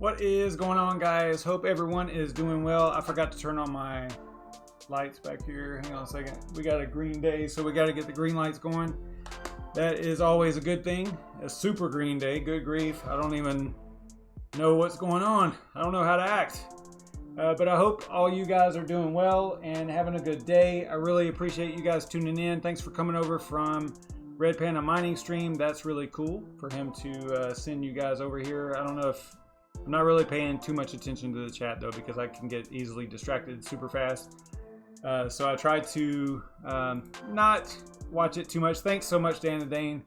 What is going on, guys? Hope everyone is doing well. I forgot to turn on my lights back here. Hang on a second. We got a green day, so we got to get the green lights going. That is always a good thing. A super green day. Good grief. I don't even know what's going on. I don't know how to act. But I hope all you guys are doing well and having a good day. I really appreciate you guys tuning in. Thanks for coming over from Red Panda Mining Stream. That's really cool for him to send you guys over here. I don't know if... I'm not really paying too much attention to the chat though, because I can get easily distracted super fast. So I try to not watch it too much. Thanks so much, Dan and Dane.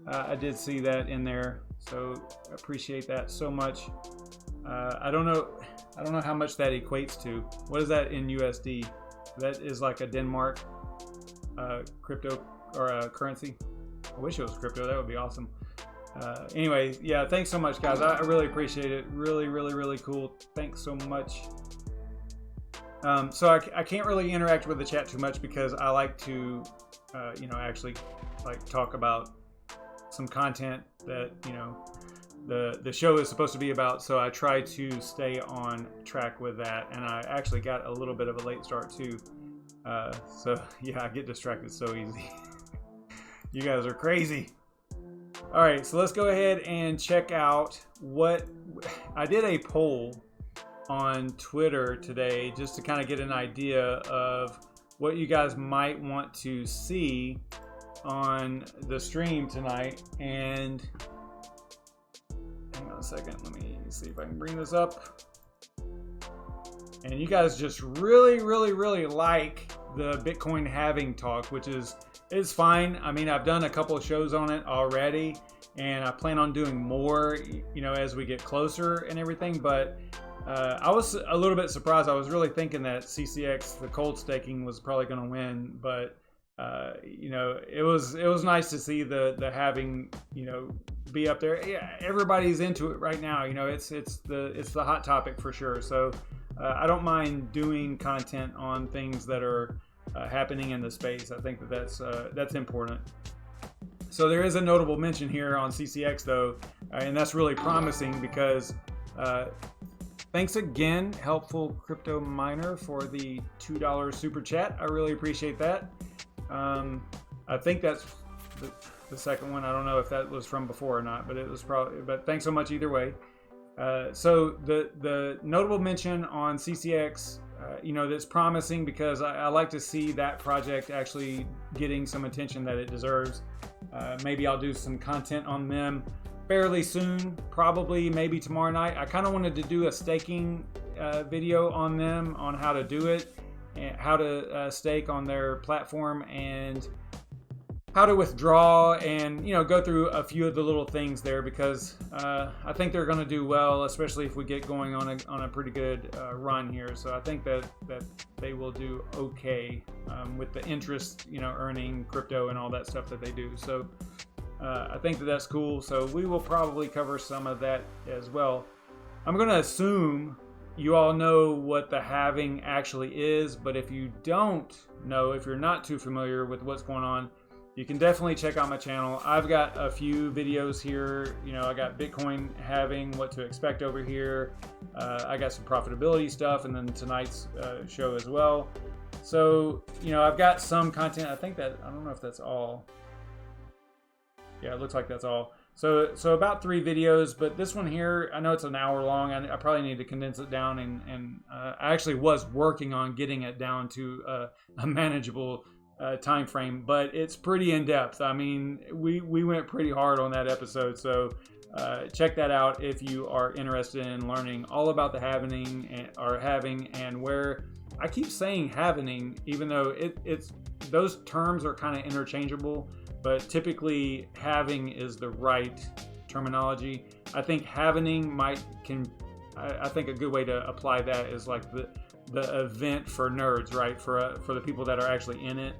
I did see that in there, so I appreciate that so much. I don't know how much that equates to. What is that in USD? That is like a Denmark crypto or currency. I wish it was crypto. That would be awesome. Anyway, yeah, thanks so much, guys. I really appreciate it. Really cool. Thanks so much. So I can't really interact with the chat too much because I like to, actually like talk about some content that, the show is supposed to be about. So I try to stay on track with that. And I actually got a little bit of a late start too. So yeah, I get distracted so easy. You guys are crazy. All right, so let's go ahead and check out what I did a poll on Twitter today just to kind of get an idea of what you guys might want to see on the stream tonight. And hang on a second, let me see if I can bring this up. And you guys just really like the Bitcoin halving talk, which is fine. I mean, I've done a couple of shows on it already, and I plan on doing more, as we get closer and everything. But I was a little bit surprised. I was really thinking that CCX, the cold staking, was probably going to win, but it was nice to see the halving, be up there. Yeah, everybody's into it right now. It's the hot topic for sure. So I don't mind doing content on things that are happening in the space. I think that's important. So there is a notable mention here on CCX though, and that's really promising because thanks again, Helpful Crypto Miner, for the $2 super chat. I really appreciate that. I think that's the second one. I don't know if that was from before or not, but it was probably. But thanks so much either way. So the notable mention on CCX. That's promising because I like to see that project actually getting some attention that it deserves. Maybe I'll do some content on them fairly soon, probably maybe tomorrow night. I kind of wanted to do a staking video on them, on how to do it, and how to stake on their platform, and how to withdraw, and go through a few of the little things there, because I think they're going to do well, especially if we get going on a pretty good run here. So I think that they will do okay with the interest, earning crypto and all that stuff that they do. So I think that's cool. So we will probably cover some of that as well. I'm going to assume you all know what the halving actually is, but if you don't know, if you're not too familiar with what's going on, you can definitely check out my channel. I've got a few videos here. I got Bitcoin halving, what to expect over here. I got some profitability stuff, and then tonight's show as well. So, I've got some content. I don't know if that's all. Yeah, it looks like that's all. So about 3 videos, but this one here, I know it's an hour long. I probably need to condense it down, and I actually was working on getting it down to a manageable time frame, but it's pretty in depth. I mean, we went pretty hard on that episode, so check that out if you are interested in learning all about the halving and where I keep saying halving, even though it's those terms are kind of interchangeable, but typically halving is the right terminology. I think halving I think a good way to apply that is like the event for nerds, right? For the people that are actually in it,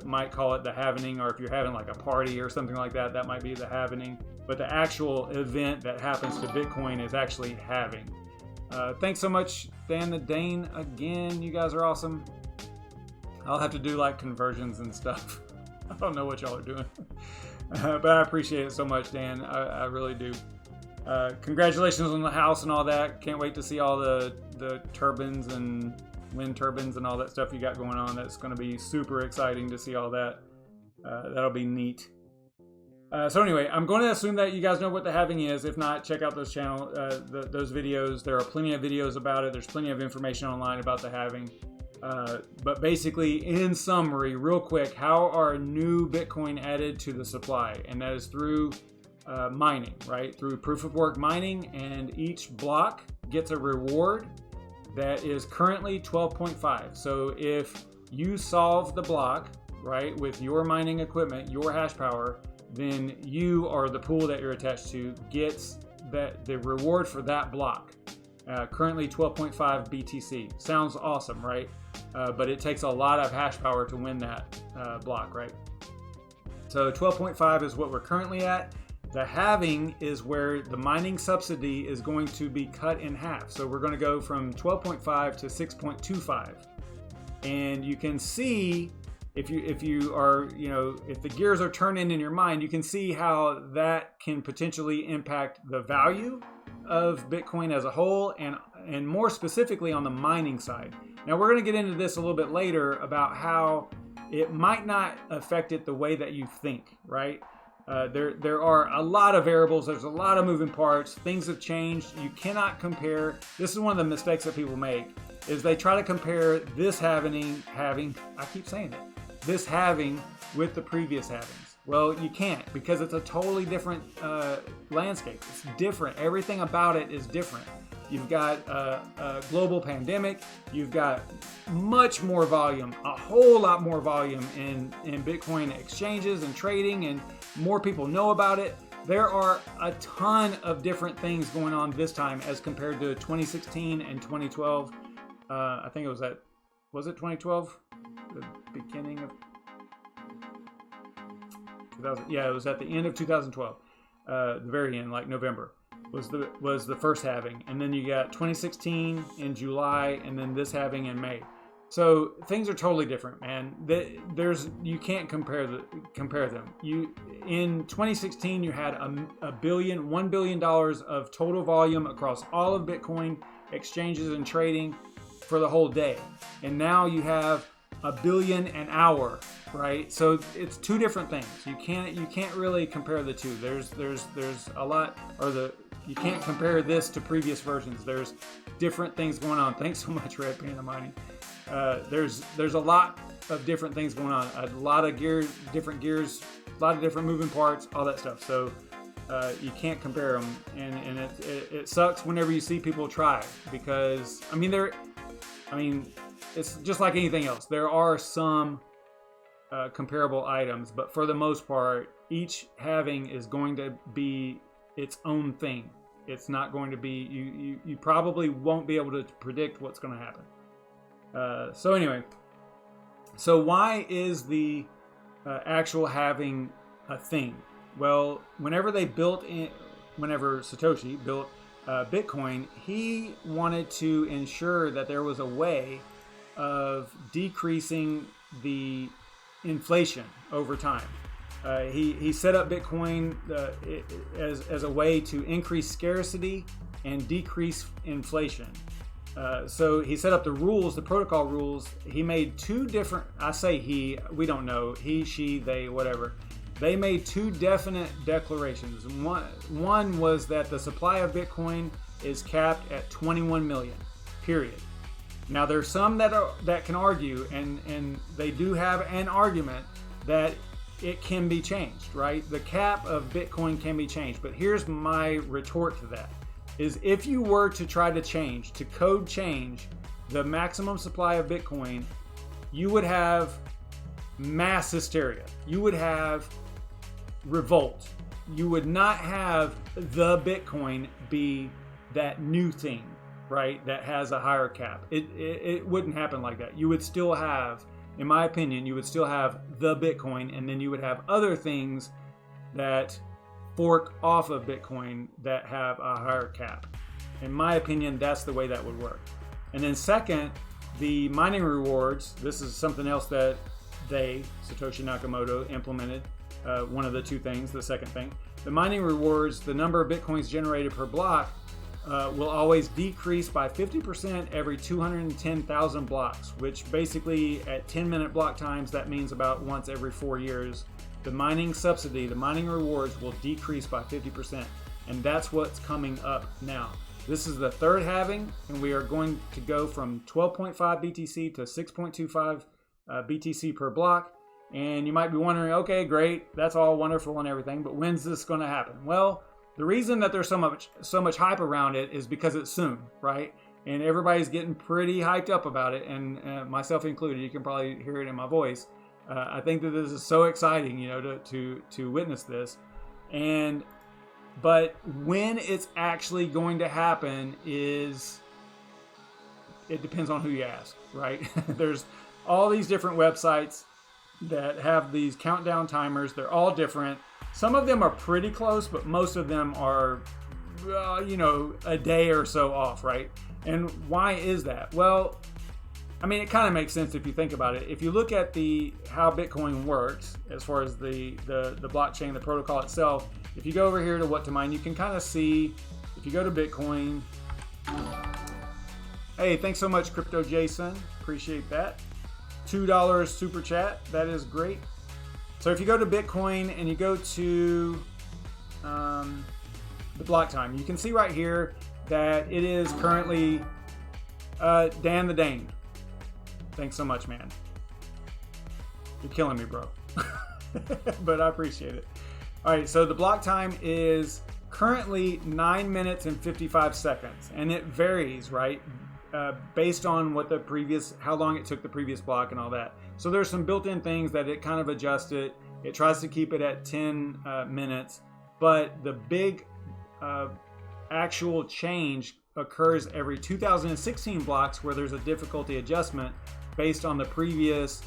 might call it the halvening, or if you're having like a party or something like that, that might be the halvening. But the actual event that happens to Bitcoin is actually halving. Thanks so much, Dan the Dane, again. You guys are awesome. I'll have to do like conversions and stuff. I don't know what y'all are doing. But I appreciate it so much, Dan. I really do. Congratulations on the house and all that. Can't wait to see all the turbines and wind turbines and all that stuff you got going on. That's going to be super exciting to see all that. That'll be neat. So anyway, I'm going to assume that you guys know what the halving is. If not, check out those those videos. There are plenty of videos about it. There's plenty of information online about the halving. But basically, in summary, real quick, how are new Bitcoin added to the supply? And that is through mining, right? Through proof of work mining, and each block gets a reward that is currently 12.5. So if you solve the block, right, with your mining equipment, your hash power, then you, or the pool that you're attached to, gets the reward for that block. Currently 12.5 BTC. Sounds awesome, right? But it takes a lot of hash power to win that block, right? So 12.5 is what we're currently at. The halving is where the mining subsidy is going to be cut in half. So we're going to go from 12.5 to 6.25. And you can see, if you are, if the gears are turning in your mind, you can see how that can potentially impact the value of Bitcoin as a whole, and more specifically on the mining side. Now we're going to get into this a little bit later about how it might not affect it the way that you think, right? There are a lot of variables. There's a lot of moving parts. Things have changed. You cannot compare. This is one of the mistakes that people make, is they try to compare this halving, I keep saying it, this halving with the previous halvings. Well, you can't, because it's a totally different landscape. It's different. Everything about it is different. You've got a global pandemic. You've got much more volume, a whole lot more volume in Bitcoin exchanges and trading, and more people know about it. There are a ton of different things going on this time as compared to 2016 and 2012. I think it was was it 2012? The beginning of 2000. Yeah, it was at the end of 2012. The very end, like November, was the first halving, and then you got 2016 in July, and then this halving in May. So things are totally different, man. You can't compare them. In 2016 you had $1 billion of total volume across all of Bitcoin exchanges and trading for the whole day, and now you have $1 billion an hour, right? So it's two different things. You can't really compare the two. There's a lot, you can't compare this to previous versions. There's different things going on. Thanks so much, Red Panda Mining. There's a lot of different things going on. A lot of different gears, a lot of different moving parts, all that stuff. So you can't compare them, and it sucks whenever you see people try, because it's just like anything else. There are some comparable items, but for the most part, each halving is going to be its own thing. It's not going to be, you probably won't be able to predict what's going to happen. So anyway, so why is the actual halving a thing? Well, whenever Satoshi built Bitcoin, he wanted to ensure that there was a way of decreasing the inflation over time. He set up Bitcoin as a way to increase scarcity and decrease inflation. So he set up the rules, the protocol rules. He made two different, I say he, we don't know, he, she, they, whatever. They made two definite declarations. One was that the supply of Bitcoin is capped at 21 million, period. Now there's some that can argue, and they do have an argument that it can be changed, right? The cap of Bitcoin can be changed. But here's my retort to that, is if you were to try to code change the maximum supply of Bitcoin, you would have mass hysteria. You would have revolt. You would not have the Bitcoin be that new thing, right? That has a higher cap. It wouldn't happen like that. You would still have, in my opinion, you would still have the Bitcoin, and then you would have other things that fork off of Bitcoin that have a higher cap. In my opinion, that's the way that would work. And then second, the mining rewards. This is something else that Satoshi Nakamoto implemented. one of the two things, the second thing. The mining rewards, the number of Bitcoins generated per block, will always decrease by 50% every 210,000 blocks, which basically at 10-minute block times, that means about once every 4 years. The mining subsidy, the mining rewards will decrease by 50%. And that's what's coming up now. This is the third halving, and we are going to go from 12.5 BTC to 6.25 BTC per block. And you might be wondering, okay, great, that's all wonderful and everything, but when's this going to happen? Well, the reason that there's so much hype around it is because it's soon, right? And everybody's getting pretty hyped up about it, and myself included. You can probably hear it in my voice. I think that this is so exciting, you know, to witness this. But when it's actually going to happen it depends on who you ask, right? There's all these different websites that have these countdown timers. They're all different. Some of them are pretty close, but most of them are, you know, a day or so off, right? And why is that? Well, I mean, it kind of makes sense if you think about it. If you look at how Bitcoin works, as far as the blockchain, the protocol itself, if you go over here to what to mine, you can kind of see, if you go to Bitcoin, hey, thanks so much, Crypto Jason. Appreciate that. $2 super chat. That is great. So if you go to Bitcoin and you go to the block time, you can see right here that it is currently Dan the Dane. Thanks so much, man. You're killing me, bro. But I appreciate it. All right, so the block time is currently 9 minutes and 55 seconds, and it varies, right? Based on how long it took the previous block and all that. So there's some built-in things that it kind of adjusts it. It tries to keep it at 10 minutes, but the big actual change occurs every 2016 blocks where there's a difficulty adjustment based on the previous,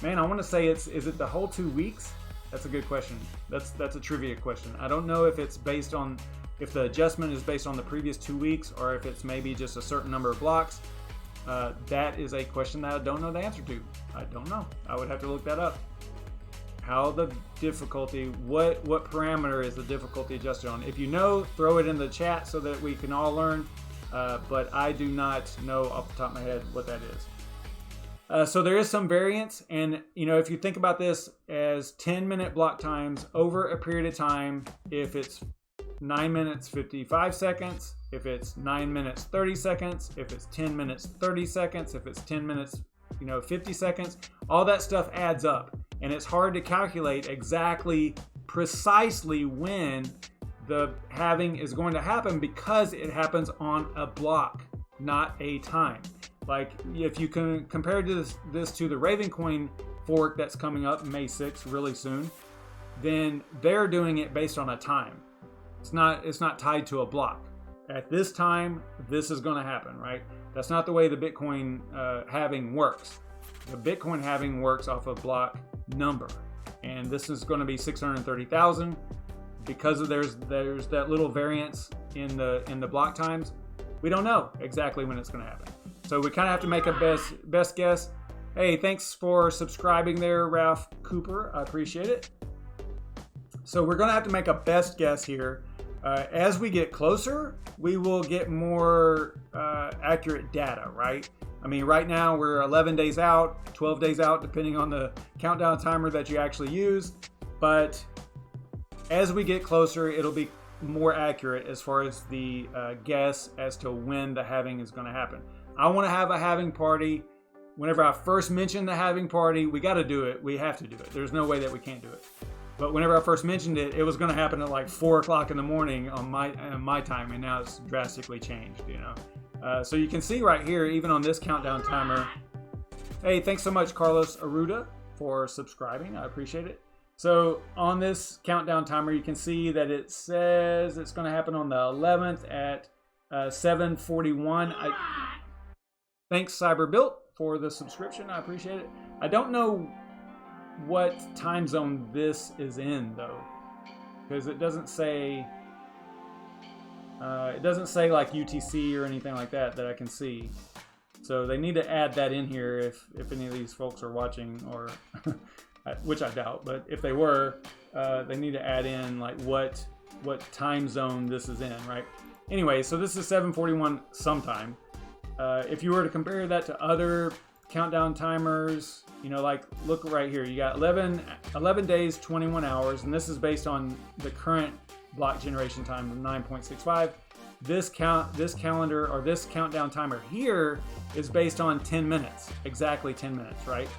man, I want to say is it the whole 2 weeks? That's a good question. That's a trivia question. I don't know if it's based on, if the adjustment is based on the previous 2 weeks or if it's maybe just a certain number of blocks. That is a question that I don't know the answer to. I don't know. I would have to look that up. How the difficulty, what parameter is the difficulty adjusted on? If you know, throw it in the chat so that we can all learn. But I do not know off the top of my head what that is. So there is some variance, and you know, if you think about this as 10-minute block times over a period of time, if it's 9 minutes 55 seconds, if it's 9 minutes 30 seconds, if it's 10 minutes 30 seconds, if it's 10 minutes 50 seconds, all that stuff adds up, and it's hard to calculate exactly precisely when the halving is going to happen because it happens on a block, not a time. Like if you can compare this to the Ravencoin fork that's coming up May 6th, really soon, then they're doing it based on a time. It's not tied to a block. At this time, this is going to happen, right? That's not the way the Bitcoin halving works. The Bitcoin halving works off a block number, and this is going to be 630,000 because of there's that little variance in the block times. We don't know exactly when it's going to happen. So we kind of have to make a best guess. Hey, thanks for subscribing there, Ralph Cooper. I appreciate it. So we're going to have to make a best guess here. As we get closer, we will get more accurate data, right? I mean, right now we're 11 days out, 12 days out, depending on the countdown timer that you actually use. But as we get closer, it'll be more accurate as far as the guess as to when the halving is going to happen. I want to have a halving party. Whenever I first mentioned the halving party, we got to do it. We have to do it. There's no way that we can't do it. But whenever I first mentioned it, it was going to happen at like 4 o'clock in the morning on my time, and now it's drastically changed, So you can see right here, even on this countdown timer. Hey, thanks so much, Carlos Aruda, for subscribing. I appreciate it. So on this countdown timer, you can see that it says it's going to happen on the 11th at 7:41. Thanks, Cyberbuilt, for the subscription. I appreciate it. I don't know what time zone this is in, though, because it doesn't say like UTC or anything like that I can see. So they need to add that in here if any of these folks are watching, or which I doubt, but if they were, they need to add in like what time zone this is in, right? Anyway, so this is 7:41 sometime. If you were to compare that to other countdown timers, you know, like look right here, you got 11 days, 21 hours, and this is based on the current block generation time of 9.65. This calendar or this countdown timer here is based on 10 minutes, exactly 10 minutes, right?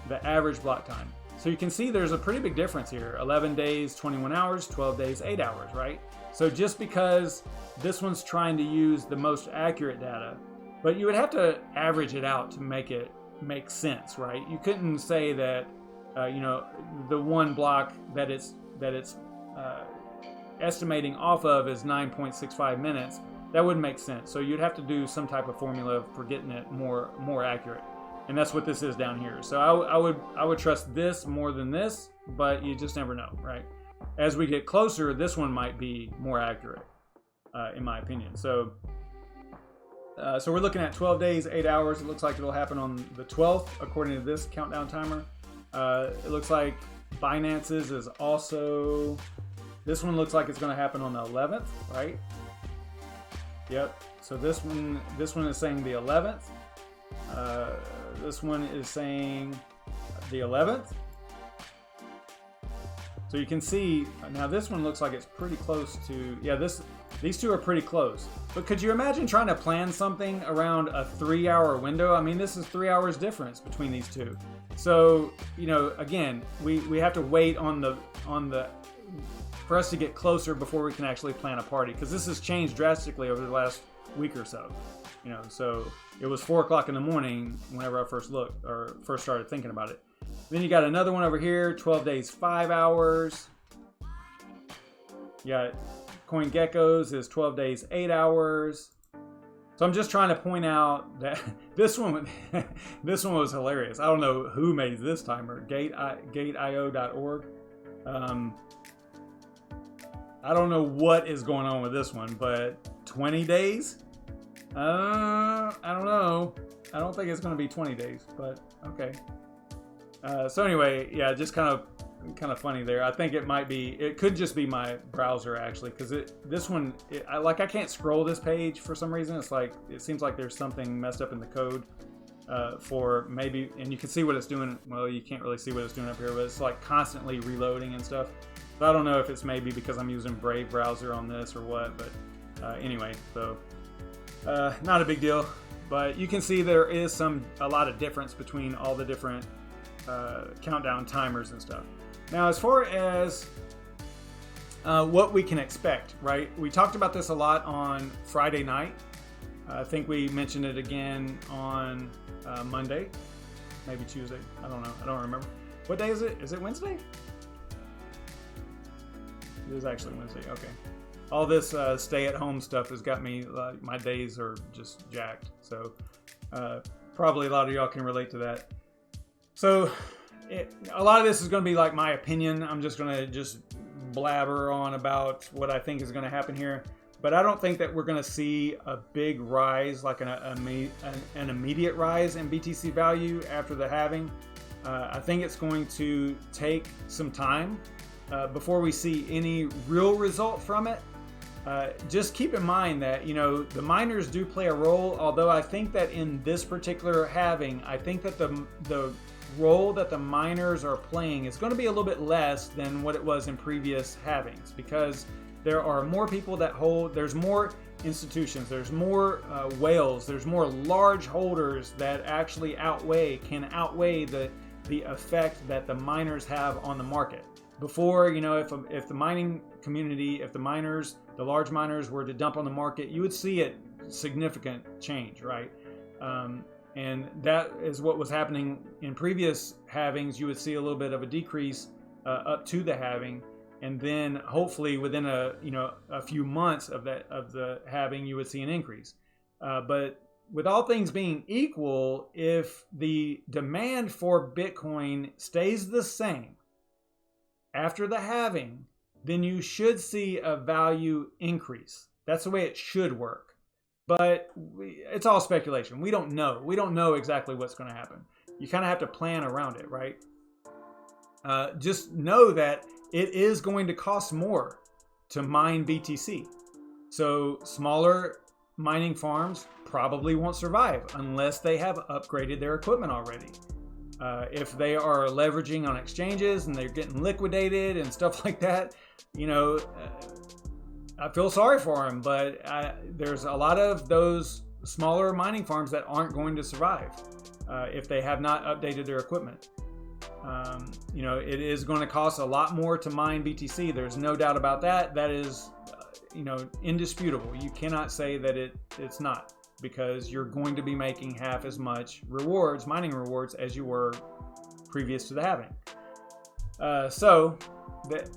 The average block time. So you can see there's a pretty big difference here. 11 days, 21 hours, 12 days, 8 hours, right? So just because this one's trying to use the most accurate data, but you would have to average it out to make it make sense, right? You couldn't say that, you know, the one block that it's estimating off of is 9.65 minutes. That wouldn't make sense. So you'd have to do some type of formula for getting it more accurate. And that's what this is down here. So I would trust this more than this, but you just never know, right? As we get closer, this one might be more accurate, in my opinion. So we're looking at 12 days, 8 hours. It looks like it'll happen on the 12th, according to this countdown timer. It looks like Binance's is also, this one looks like it's going to happen on the 11th, right? Yep. So this one is saying the 11th. This one is saying the 11th. So you can see now this one looks like it's pretty close to, yeah, these two are pretty close. But could you imagine trying to plan something around a 3-hour window? I mean, this is 3 hours difference between these two. So, you know, again, we have to wait for us to get closer before we can actually plan a party, because this has changed drastically over the last week or so. You know, so it was 4 o'clock in the morning whenever I first started thinking about it. Then you got another one over here, 12 days, 5 hours. You got CoinGecko's is 12 days, 8 hours. So I'm just trying to point out that this one was hilarious. I don't know who made this timer, gateio.org. I don't know what is going on with this one, but 20 days? I don't know. I don't think it's going to be 20 days, but okay. So anyway, yeah, just kind of funny there. I think it could just be my browser actually, because this one, I can't scroll this page for some reason. It's like, it seems like there's something messed up in the code for maybe, and you can see what it's doing. Well, you can't really see what it's doing up here, but it's like constantly reloading and stuff. So I don't know if it's maybe because I'm using Brave browser on this or what, but anyway, so not a big deal. But you can see there is a lot of difference between all the different countdown timers and stuff. Now, as far as what we can expect, right? We talked about this a lot on Friday night. I think we mentioned it again on Monday, maybe Tuesday. I don't know. I don't remember. What day is it? Is it Wednesday? It is actually Wednesday. Okay. All this stay-at-home stuff has got me, my days are just jacked. So probably a lot of y'all can relate to that. So a lot of this is going to be like my opinion. I'm just going to blabber on about what I think is going to happen here. But I don't think that we're going to see a big rise, like an immediate rise in BTC value after the halving. I think it's going to take some time before we see any real result from it. Just keep in mind that, you know, the miners do play a role, although I think that in this particular halving, I think that the role that the miners are playing is going to be a little bit less than what it was in previous halvings, because there are more people that hold, there's more institutions, there's more whales, there's more large holders that actually can outweigh the effect that the miners have on the market. Before, you know, if the mining community, if the large miners were to dump on the market, you would see a significant change, right? And that is what was happening in previous halvings. You would see a little bit of a decrease up to the halving, and then hopefully within a few months of the halving, you would see an increase. But with all things being equal, if the demand for Bitcoin stays the same after the halving, then you should see a value increase. That's the way it should work. But it's all speculation. We don't know. We don't know exactly what's going to happen. You kind of have to plan around it, right? just know that it is going to cost more to mine BTC. So smaller mining farms probably won't survive unless they have upgraded their equipment already. If they are leveraging on exchanges and they're getting liquidated and stuff like that, I feel sorry for them, but there's a lot of those smaller mining farms that aren't going to survive if they have not updated their equipment. It is going to cost a lot more to mine BTC. There's no doubt about that. That is, indisputable. You cannot say that it's not, because you're going to be making half as much mining rewards, as you were previous to the halving. So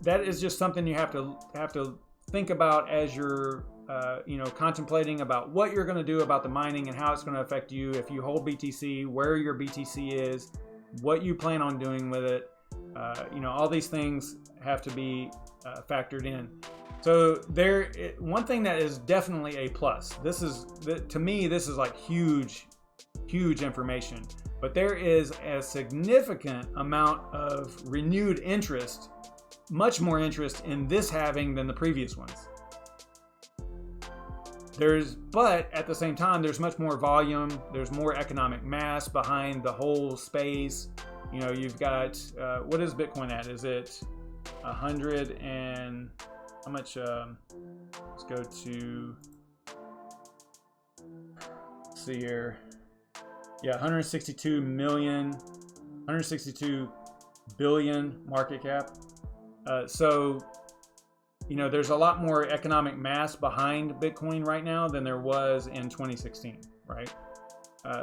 that is just something you have to think about as you're contemplating about what you're going to do about the mining and how it's going to affect you if you hold BTC, where your BTC is, what you plan on doing with it. All these things have to be factored in. So one thing that is definitely a plus. To me, this is like huge information. But there is a significant amount of renewed interest, much more interest in this halving than the previous ones. But at the same time, there's much more volume. There's more economic mass behind the whole space. You've got, what is Bitcoin at? Is it 100 and how much? Let's go to, let's see here. Yeah, 162 billion market cap. So there's a lot more economic mass behind Bitcoin right now than there was in 2016, right?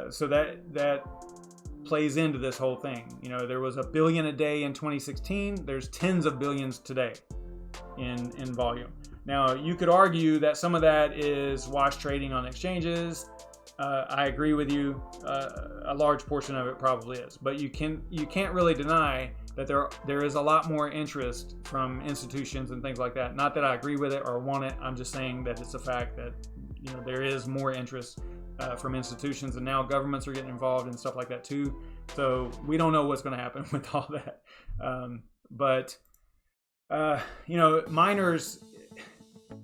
So that plays into this whole thing. There was 1 billion a day in 2016. There's tens of billions today in volume. Now, you could argue that some of that is wash trading on exchanges. I agree with you. A large portion of it probably is, but you can't really deny that there is a lot more interest from institutions and things like that. Not that I agree with it or want it. I'm just saying that it's a fact that there is more interest from institutions, and now governments are getting involved and stuff like that too. So we don't know what's going to happen with all that. But miners.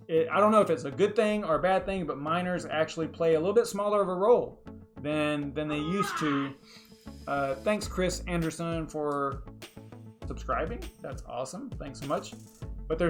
I don't know if it's a good thing or a bad thing, but miners actually play a little bit smaller of a role than they used to. Thanks, Chris Anderson, for subscribing. That's awesome. Thanks so much. But the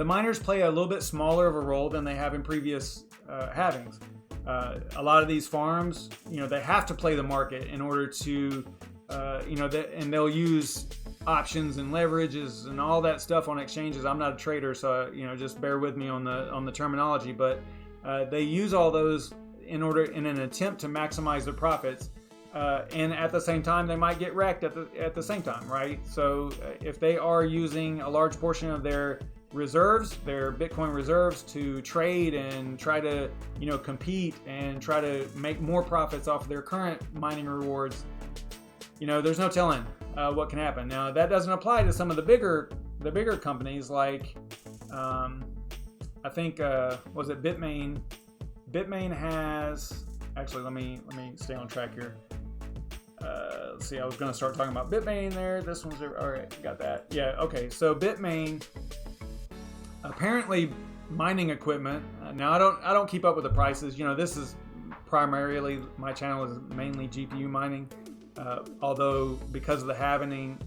miners play a little bit smaller of a role than they have in previous halvings. A lot of these farms, they have to play the market in order to, and they'll use options and leverages and all that stuff on exchanges. I'm not a trader, so just bear with me on the terminology, but they use all those in an attempt to maximize their profits, and at the same time they might get wrecked at the same time, right? So if they are using a large portion of their reserves, their Bitcoin reserves, to trade and try to compete and try to make more profits off of their current mining rewards, there's no telling what can happen. Now, that doesn't apply to some of the bigger companies like, I think, was it Bitmain? Bitmain has, actually, let me stay on track here. Let's see, I was going to start talking about Bitmain there. This one's, all right, got that. Yeah, okay, so Bitmain, apparently mining equipment. Now, I don't keep up with the prices. This is primarily, my channel is mainly GPU mining. Although because of the halving,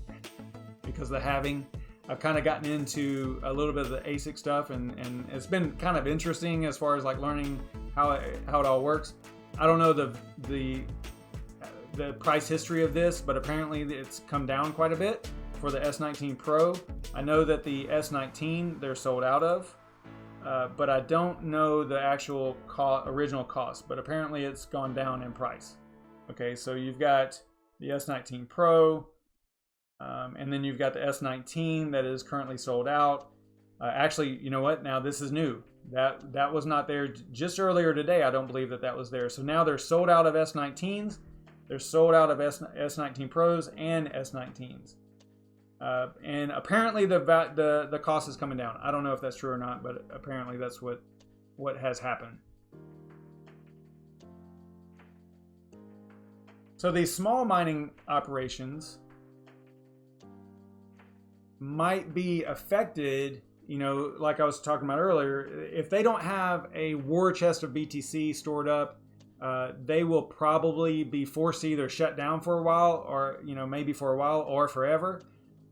I've kind of gotten into a little bit of the ASIC stuff, and it's been kind of interesting as far as like learning how it all works. I don't know the price history of this, but apparently it's come down quite a bit for the S19 Pro. I know that the S19 they're sold out of, but I don't know the actual original cost. But apparently it's gone down in price. Okay, so you've got the S19 Pro, and then you've got the S19 that is currently sold out. Actually, you know what? Now this is new. That was not there just earlier today. I don't believe that was there. So now they're sold out of S19s. They're sold out of S19 Pros and S19s. And apparently the cost is coming down. I don't know if that's true or not, but apparently that's what has happened. So these small mining operations, might be affected, you know, like I was talking about earlier, if they don't have a war chest of BTC stored up, they will probably be forced to either shut down for a while, or, you know, maybe for a while or forever.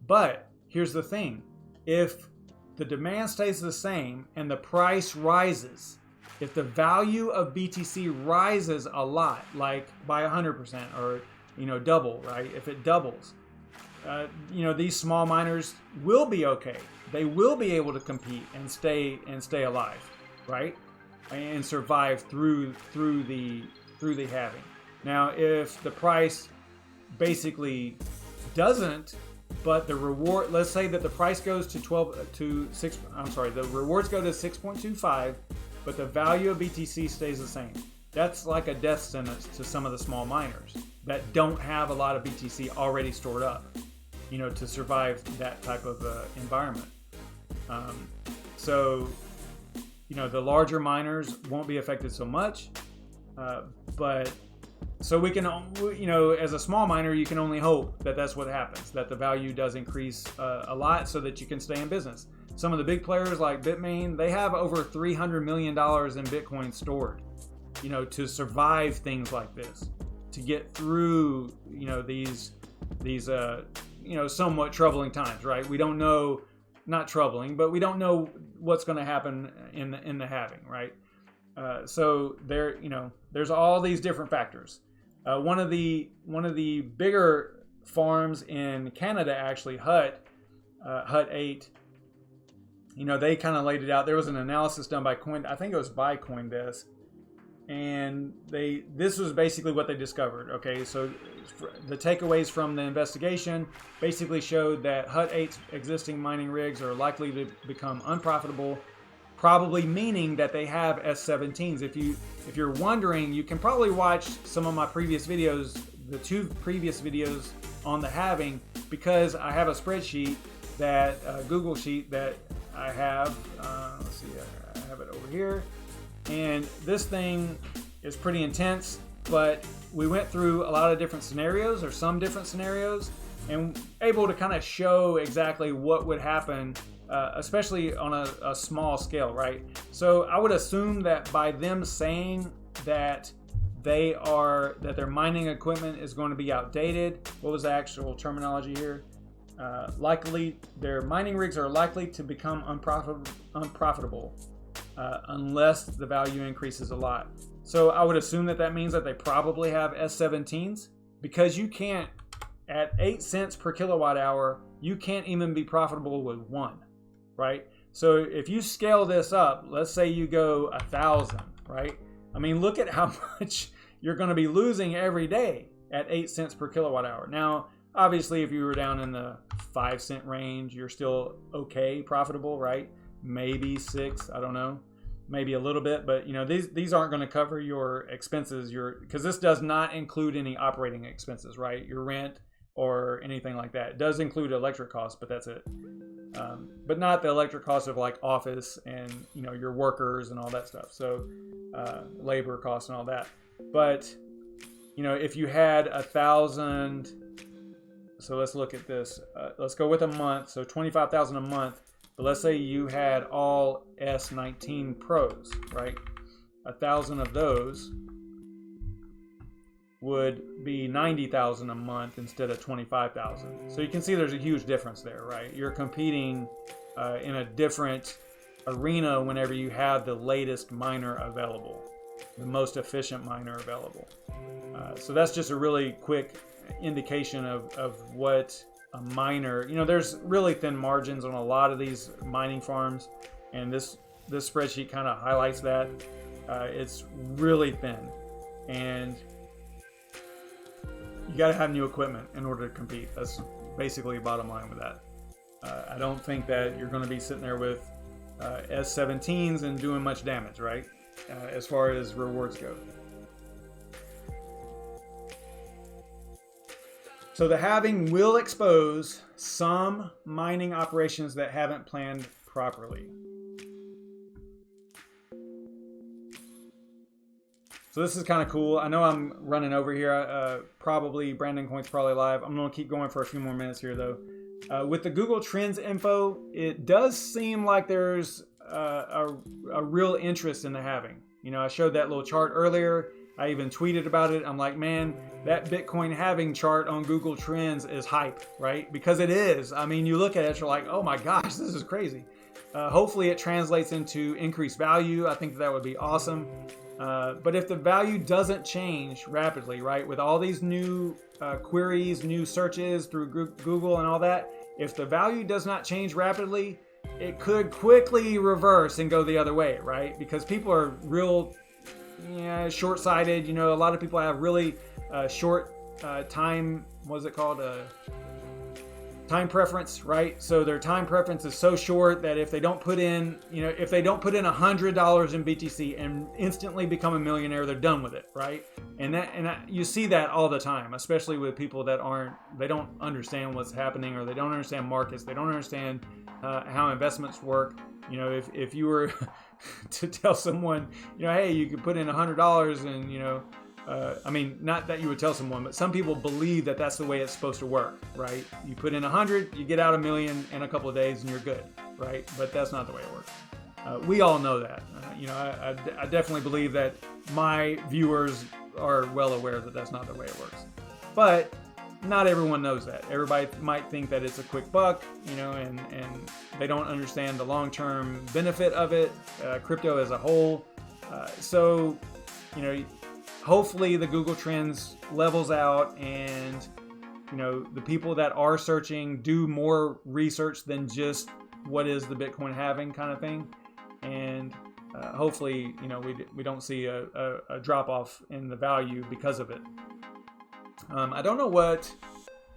But here's the thing. If the demand stays the same and the price rises, if the value of BTC rises a lot, like by 100% or, you know, double, right? If it doubles, you know, these small miners will be okay. They will be able to compete and stay alive, right? And survive through the halving. Now, if the price basically doesn't, but the reward, let's say that the price goes to the rewards go to 6.25, but the value of BTC stays the same. That's like a death sentence to some of the small miners that don't have a lot of BTC already stored up, you know, to survive that type of environment. So, you know, the larger miners won't be affected so much, but so we can, you know, as a small miner, you can only hope that that's what happens, that the value does increase a lot so that you can stay in business. Some of the big players like Bitmain, they have over $300 million in Bitcoin stored, you know, to survive things like this, to get through, you know, these you know, somewhat troubling times, right? We don't know, not troubling, but we don't know what's going to happen in the halving, right? So there, you know, there's all these different factors. One of the bigger farms in Canada, actually, Hut 8, you know, they kind of laid it out. There was an analysis done by I think it was by CoinDesk, and this was basically what they discovered. Okay, so the takeaways from the investigation basically showed that Hut 8's existing mining rigs are likely to become unprofitable, probably meaning that they have S17s. If you're wondering, you can probably watch some of my previous videos, the 2 previous videos on the halving, because I have a spreadsheet, that Google sheet that I have. Let's see, I have it over here, and this thing is pretty intense, but we went through a lot of different scenarios, or some different scenarios, and able to kind of show exactly what would happen, especially on a small scale, right? So I would assume that by them saying that their mining equipment is going to be outdated, what was the actual terminology here? Likely, their mining rigs are likely to become unprofitable unless the value increases a lot. So I would assume that means that they probably have S17s, because you can't, at 8 cents per kilowatt hour, you can't even be profitable with one, right? So if you scale this up, let's say you go 1,000, right? I mean, look at how much you're going to be losing every day at 8 cents per kilowatt hour. Now, obviously, if you were down in the 5 cent range, you're still okay, profitable, right? Maybe 6, I don't know, maybe a little bit, but you know, these aren't going to cover your expenses, because this does not include any operating expenses, right? Your rent or anything like that. It does include electric costs, but that's it. But not the electric costs of like office and, you know, your workers and all that stuff. So labor costs and all that. But, you know, if you had 1,000, so let's look at this. Let's go with a month. So 25,000 a month. But let's say you had all S19 Pros, right? 1,000 of those would be 90,000 a month instead of 25,000. So you can see there's a huge difference there, right? You're competing in a different arena whenever you have the latest miner available, the most efficient miner available. So that's just a really quick indication of what a miner, you know, there's really thin margins on a lot of these mining farms, and this spreadsheet kind of highlights that. It's really thin, and you got to have new equipment in order to compete. That's basically the bottom line with that. I don't think that you're going to be sitting there with S17s and doing much damage, right? As far as rewards go. So the halving will expose some mining operations that haven't planned properly. So this is kind of cool. I know I'm running over here. Probably Brandon Coin's probably live. I'm going to keep going for a few more minutes here though. With the Google Trends info, it does seem like there's a real interest in the halving. You know, I showed that little chart earlier. I even tweeted about it. I'm like, man, that Bitcoin halving chart on Google Trends is hype, right? Because it is. I mean, you look at it, you're like, oh my gosh, this is crazy. Hopefully it translates into increased value. I think that would be awesome. But if the value doesn't change rapidly, right, with all these new queries, new searches through Google and all that, if the value does not change rapidly, it could quickly reverse and go the other way, right? Because people are real short-sighted. You know, a lot of people have really short time, what's it called? Time preference, right? So their time preference is so short that if they don't put in, if they don't put in $100 in BTC and instantly become a millionaire, they're done with it, right? And you see that all the time, especially with people that they don't understand what's happening, or they don't understand markets, they don't understand how investments work. You know, if you were to tell someone, hey, you could put in $100 and, I mean, not that you would tell someone, but some people believe that that's the way it's supposed to work, right? You put in 100, you get out $1 million in a couple of days and you're good, right? But that's not the way it works. We all know that. I definitely believe that my viewers are well aware that that's not the way it works. But not everyone knows that. Everybody might think that it's a quick buck, and they don't understand the long-term benefit of it, crypto as a whole. So, hopefully the Google Trends levels out, and the people that are searching do more research than just what is the Bitcoin halving kind of thing, and hopefully we don't see a drop off in the value because of it. I don't know what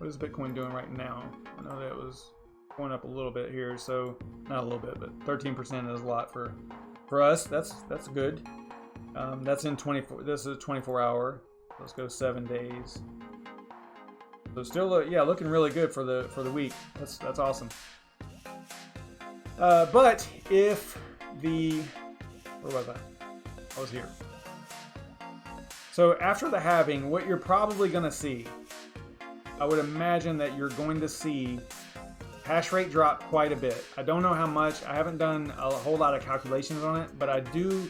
is Bitcoin doing right now. I know that it was going up a little bit here, so not a little bit, but 13% is a lot for us. That's good. That's in 24. This is 24 hour. Let's go 7 days. So still, looking really good for the week. That's awesome. But if where was I was here. So after the halving, what you're probably going to see, I would imagine that you're going to see hash rate drop quite a bit. I don't know how much. I haven't done a whole lot of calculations on it, but I do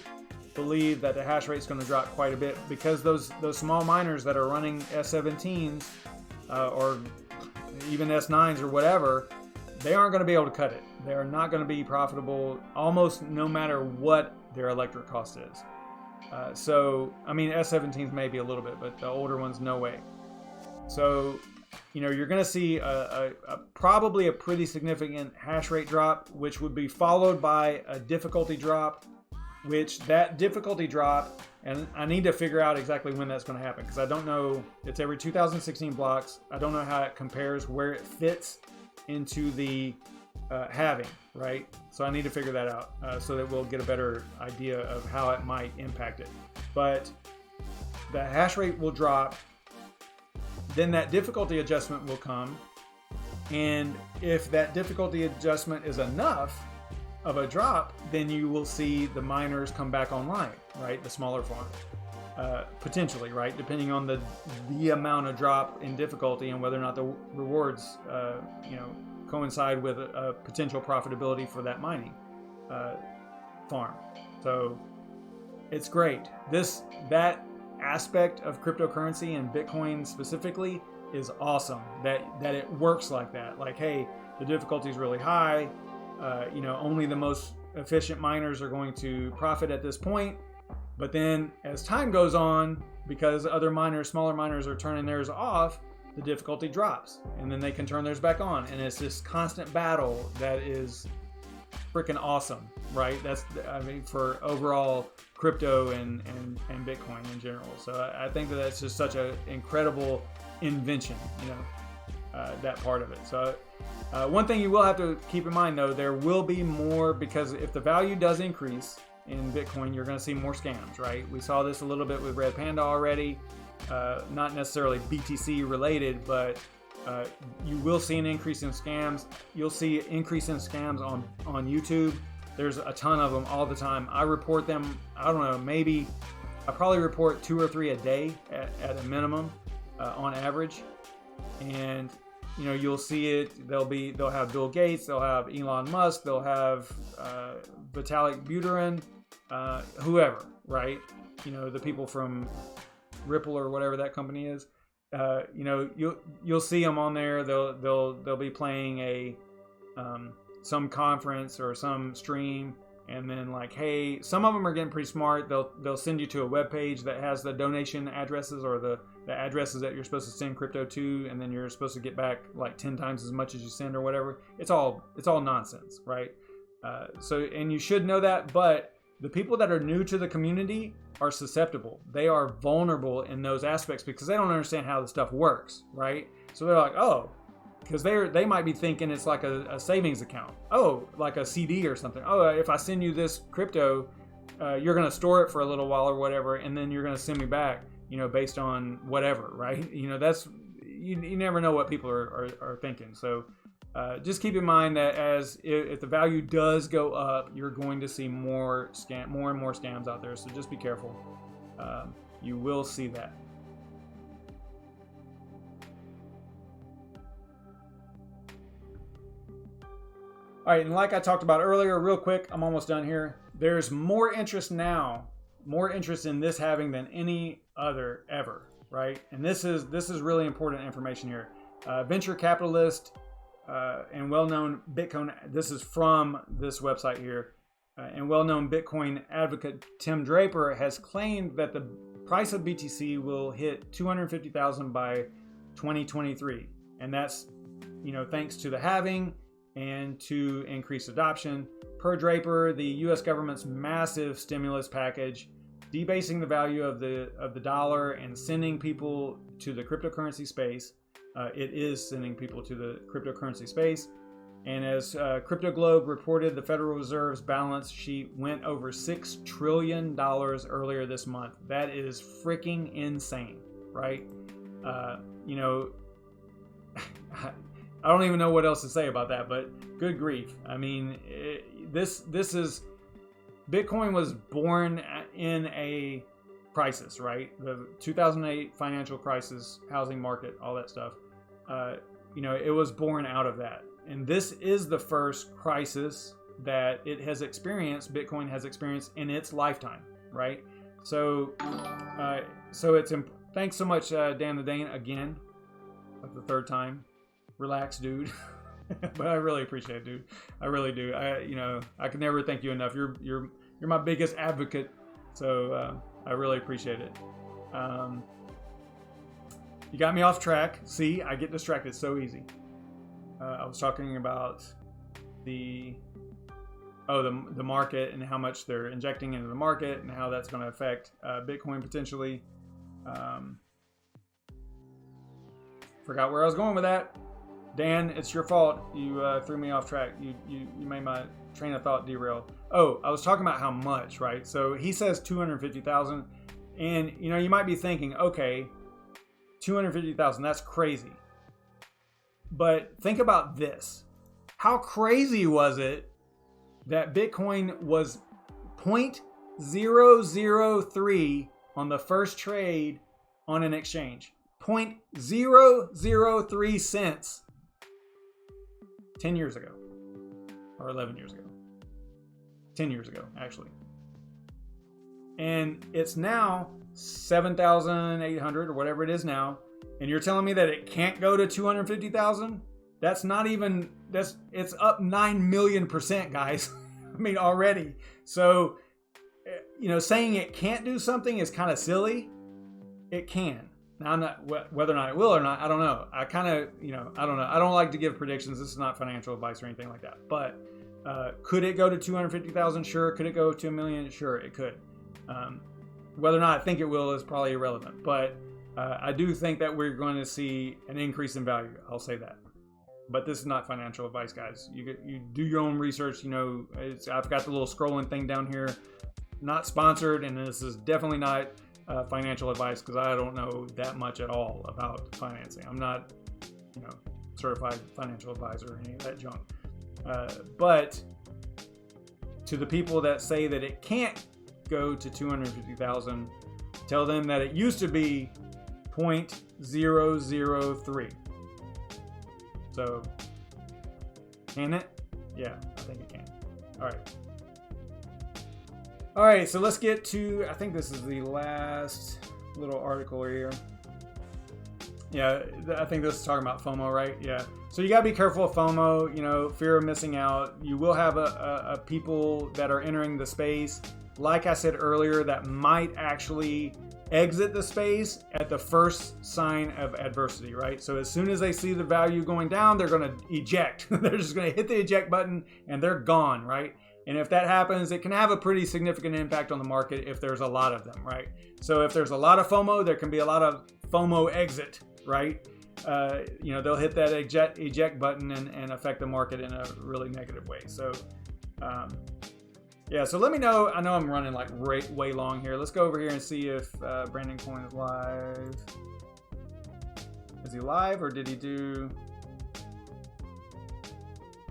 believe that the hash rate is going to drop quite a bit, because those small miners that are running S17s or even S9s or whatever, they aren't going to be able to cut it. They are not going to be profitable almost no matter what their electric cost is. So, I mean, S17s maybe a little bit, but the older ones, no way. So, you're going to see probably a pretty significant hash rate drop, which would be followed by a difficulty drop, which that difficulty drop, and I need to figure out exactly when that's going to happen, because I don't know. It's every 2016 blocks. I don't know how it compares, where it fits into the halving, right? So I need to figure that out so that we'll get a better idea of how it might impact it. But the hash rate will drop, then that difficulty adjustment will come, and if that difficulty adjustment is enough of a drop, then you will see the miners come back online, right? The smaller farms, potentially, right? Depending on the amount of drop in difficulty and whether or not the rewards, coincide with a potential profitability for that mining farm. So it's great. That aspect of cryptocurrency and Bitcoin specifically is awesome. That it works like that. Like, hey, the difficulty is really high. Only the most efficient miners are going to profit at this point. But then as time goes on, because other miners, smaller miners, are turning theirs off, the difficulty drops, and then they can turn theirs back on. And it's this constant battle that is freaking awesome, right? For overall crypto and Bitcoin in general. So I think that's just such an incredible invention, that part of it. So one thing you will have to keep in mind, though, there will be more, because if the value does increase in Bitcoin, you're going to see more scams, right? We saw this a little bit with Red Panda already, not necessarily BTC related, but you will see an increase in scams. You'll see an increase in scams on YouTube. There's a ton of them all the time. I report them, I don't know, maybe I probably report 2 or 3 a day at a minimum on average. And you'll see it. They'll have Bill Gates, they'll have Elon Musk, they'll have Vitalik Buterin, whoever, right? The people from Ripple or whatever that company is. You'll see them on there. They'll be playing some conference or some stream, and then like, hey, some of them are getting pretty smart. They'll send you to a web page that has the donation addresses or the addresses that you're supposed to send crypto to, and then you're supposed to get back like 10 times as much as you send or whatever. It's all nonsense, right? And you should know that, but the people that are new to the community are susceptible. They are vulnerable in those aspects because they don't understand how the stuff works, right? So they're like, oh, because they might be thinking it's like a savings account. Oh, like a CD or something. Oh, if I send you this crypto, you're going to store it for a little while or whatever, and then you're going to send me back, based on whatever, right? That's you never know what people are thinking. So just keep in mind that if the value does go up, you're going to see more and more scams out there. So just be careful. You will see that. All right, and like I talked about earlier, real quick, I'm almost done here. There's more interest now, more interest in this halving than any other ever, right? And this is really important information here. Venture capitalist and well-known Bitcoin, this is from this website here, and well-known Bitcoin advocate Tim Draper has claimed that the price of BTC will hit $250,000 by 2023, and that's thanks to the halving and to increased adoption. Per Draper, the U.S. government's massive stimulus package, debasing the value of the dollar and sending people to the cryptocurrency space. It is sending people to the cryptocurrency space. And as Crypto Globe reported, the Federal Reserve's balance sheet went over $6 trillion earlier this month. That is freaking insane, right? I don't even know what else to say about that, but good grief. I mean, this is, Bitcoin was born in a crisis, right? The 2008 financial crisis, housing market, all that stuff. It was born out of that. And this is the first crisis that Bitcoin has experienced in its lifetime, right? So thanks so much, Dan the Dane, again, for the third time. Relax, dude. But I really appreciate it, dude. I really do. I can never thank you enough. You're my biggest advocate. So I really appreciate it. You got me off track. See, I get distracted so easy. I was talking about the market and how much they're injecting into the market and how that's going to affect Bitcoin potentially. Forgot where I was going with that. Dan, it's your fault. You threw me off track. You made my train of thought derail. Oh, I was talking about how much, right? So he says 250,000, and you might be thinking, okay, 250,000, that's crazy. But think about this. How crazy was it that Bitcoin was 0.003 on the first trade on an exchange? 0.003 cents 10 years ago, or 11 years ago. 10 years ago, actually. And it's now 7,800 or whatever it is now. And you're telling me that it can't go to 250,000? That's not even, it's up 9 million%, guys. I mean, already. So, saying it can't do something is kind of silly. It can. Now, I'm not, whether or not it will or not, I don't know. I kind of, I don't know. I don't like to give predictions. This is not financial advice or anything like that. But could it go to 250,000? Sure. Could it go to 1 million? Sure, it could. Whether or not I think it will is probably irrelevant. But I do think that we're going to see an increase in value. I'll say that. But this is not financial advice, guys. You do your own research. I've got the little scrolling thing down here. Not sponsored, and this is definitely not financial advice because I don't know that much at all about financing. I'm not, certified financial advisor or any of that junk. But to the people that say that it can't go to 250,000, tell them that it used to be 0.003. So, can it? Yeah, I think it can. All right. All right, so let's get to, I think this is the last little article here. Yeah, I think this is talking about FOMO, right? Yeah. So you got to be careful of FOMO, you know, fear of missing out. You will have a people that are entering the space, like I said earlier, that might actually exit the space at the first sign of adversity, right? So as soon as they see the value going down, they're going to eject. They're just going to hit the eject button and they're gone, right? And if that happens, it can have a pretty significant impact on the market if there's a lot of them, right? So if there's a lot of FOMO, there can be a lot of FOMO exit, right? You know, they'll hit that eject button and affect the market in a really negative way. So, yeah, so let me know. I know I'm running like way long here. Let's go over here and see if Brandon Coin is live. Is he live or did he do...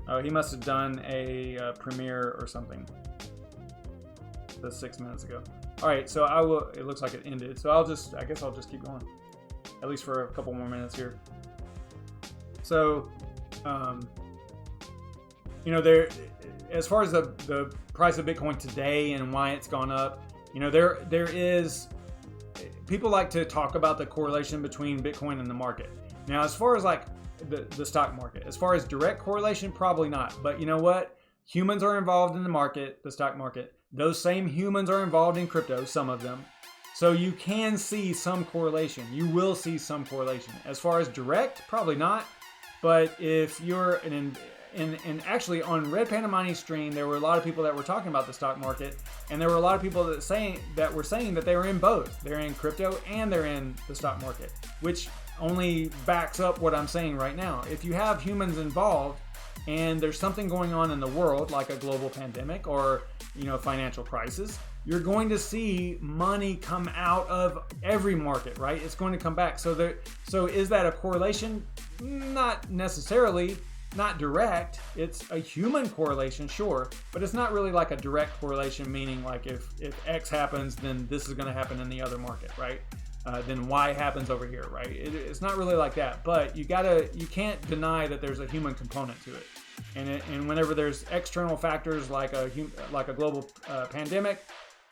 Oh, he must have done a premiere or something. That's 6 minutes ago. All right, so I will. It looks like it ended. So I guess I'll just keep going, at least for a couple more minutes here. So, you know, there, as far as the price of Bitcoin today and why it's gone up, you know, there is, people like to talk about the correlation between Bitcoin and the market. Now, as far as like the stock market, as far as direct correlation, probably not. But you know what? Humans are involved in the market, the stock market. Those same humans are involved in crypto, some of them. So you can see some correlation. You will see some correlation. As far as direct, probably not. But if you're and actually on Red Panda Mining stream, there were a lot of people that were talking about the stock market, and there were a lot of people that were saying that they were in both. They're in crypto and they're in the stock market, which only backs up what I'm saying right now. If you have humans involved and there's something going on in the world, like a global pandemic or, you know, financial crisis, you're going to see money come out of every market, right? It's going to come back. So is that a correlation? Not necessarily, not direct. It's a human correlation, sure, but it's not really like a direct correlation, meaning like if X happens, then this is going to happen in the other market, right? Then Y happens over here, right? It's not really like that, but you can't deny that there's a human component to it. And whenever there's external factors like a global pandemic,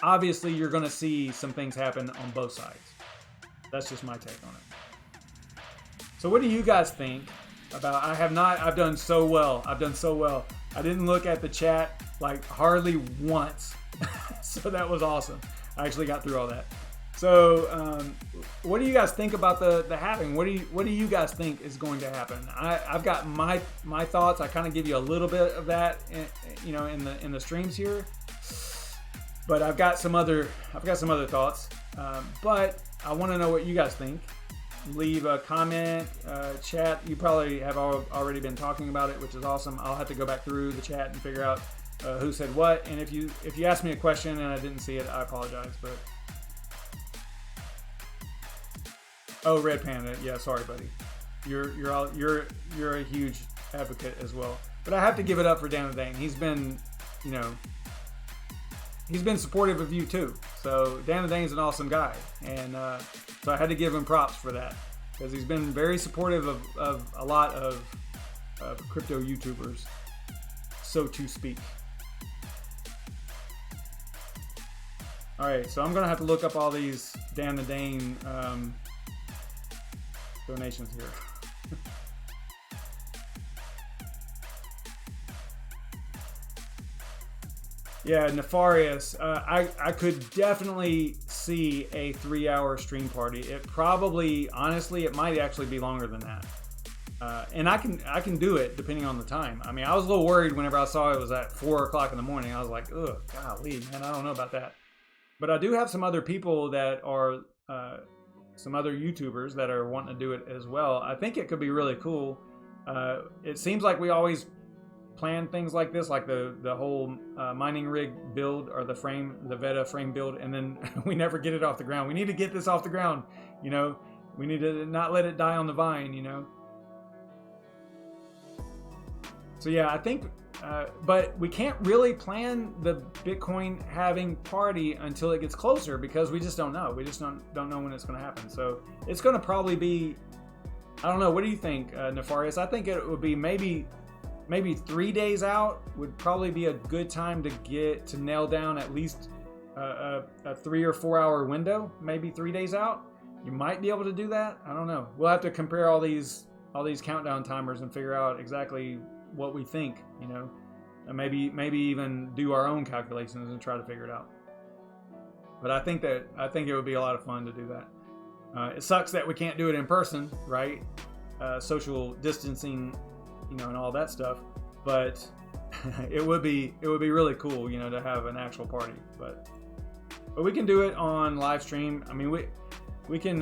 obviously you're going to see some things happen on both sides. That's just my take on it. So what do you guys think about, I've done so well. I didn't look at the chat like hardly once. So that was awesome. I actually got through all that. So, what do you guys think about the halving? What do you guys think is going to happen? I've got my thoughts. I kind of give you a little bit of that, in the streams here. But I've got some other thoughts. But I want to know what you guys think. Leave a comment, chat. You probably have already been talking about it, which is awesome. I'll have to go back through the chat and figure out who said what. And if you asked me a question and I didn't see it, I apologize. But oh, Red Panda. Yeah, sorry, buddy. You're a huge advocate as well. But I have to give it up for Dan Dane. He's been supportive of you too. So Dan Dane's an awesome guy, and so I had to give him props for that because he's been very supportive of a lot of crypto YouTubers, so to speak. All right, so I'm gonna have to look up all these Dan the Dane donations here. Yeah, Nefarious. I could definitely see a 3-hour stream party. It probably, honestly, it might actually be longer than that. And I can do it depending on the time. I mean, I was a little worried whenever I saw it was at 4 o'clock in the morning. I was like, ugh, golly, man, I don't know about that. But I do have some other people that are, some other YouTubers that are wanting to do it as well. I think it could be really cool. It seems like we always plan things like this, like the whole mining rig build or the Veta frame build, and then we never get it off the ground. We need to get this off the ground, we need to not let it die on the vine, So yeah, I think, but we can't really plan the Bitcoin halving party until it gets closer because we just don't know. We just don't know when it's going to happen. So it's going to probably be I don't know. What do you think, Nefarious? I think it would be maybe 3 days out would probably be a good time to nail down at least a 3 or 4 hour window. Maybe 3 days out. You might be able to do that. I don't know. We'll have to compare all these countdown timers and figure out exactly what we think. You know, and maybe even do our own calculations and try to figure it out. But I think it would be a lot of fun to do that. It sucks that we can't do it in person, right? Social distancing, you know, and all that stuff. But it would be really cool, you know, to have an actual party. But we can do it on live stream. I mean, we can.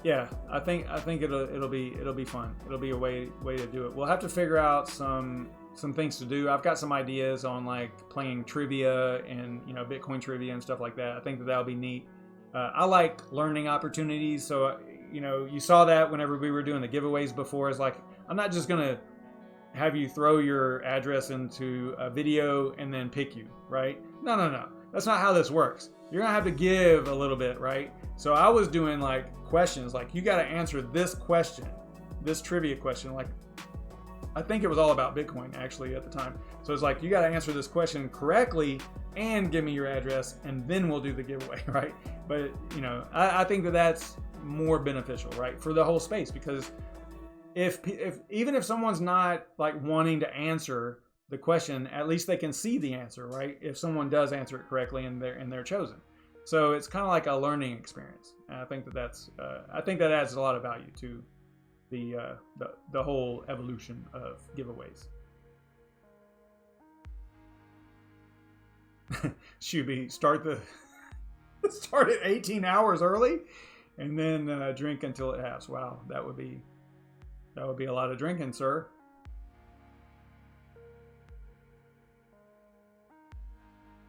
Yeah, I think it'll be fun. It'll be a way to do it. We'll have to figure out some things to do. I've got some ideas on like playing trivia and, you know, Bitcoin trivia and stuff like that. I think that'll be neat. I like learning opportunities. So, you know, you saw that whenever we were doing the giveaways before. It's like, I'm not just going to have you throw your address into a video and then pick you, right? No. That's not how this works. You're going to have to give a little bit, right? So I was doing like questions, like you got to answer this question, this trivia question. Like, I think it was all about Bitcoin actually at the time. So it's like, you got to answer this question correctly and give me your address and then we'll do the giveaway, right? But, you know, I think that's more beneficial, right? For the whole space, because even if someone's not like wanting to answer the question, at least they can see the answer, right? If someone does answer it correctly and they're chosen. So it's kind of like a learning experience. And I think that adds a lot of value to the whole evolution of giveaways. Shuby, start at 18 hours early and then drink until it halves. Wow, that would be a lot of drinking, sir.